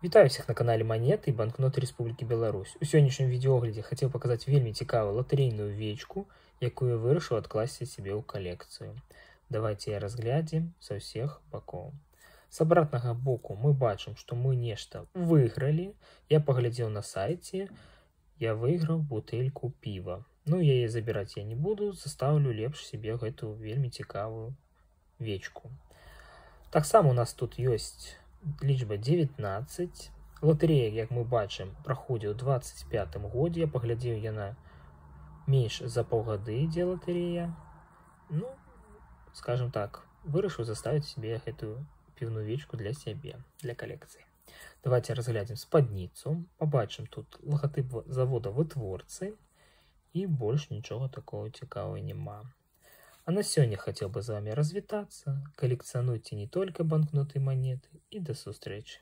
Вітаю всіх на каналі Монеты і банкноты Республікі Беларусь. У сённяшнім відеоглядзе хацеў паказаць вельмі цікавую латарэйную вечку, якую вырашыў адкласці сябе ў калекцыю. Давайте я разглядзім са ўсіх бакоў. С абратнага боку мы бачым, што мы нешта выйгралі. Я паглядзеў на сайце, я выйграў бутэльку піва. Ну, яе забіраць я не буду, заставлю лепш себе гэту вельмі цікавую вечку. Таксама у нас тут ёсць лічба 19. Латарэя, як мы бачым, праходзіў у 25 годзе. Я паглядзеў, яна менш за паўгады ідзе латарэя. Ну, скажем так, вырашыў заставіць себе гэтую піўную вечку для сябе, для калекцыі. Давайте разглядзім спадніцу. Пабачым тут лагатып завода вытворцы і больш нічога такого цікавого няма. А на сёння хотел бы з вами развітацца. Коллекционуйте не только банкноты и монеты. И до сустрэчы.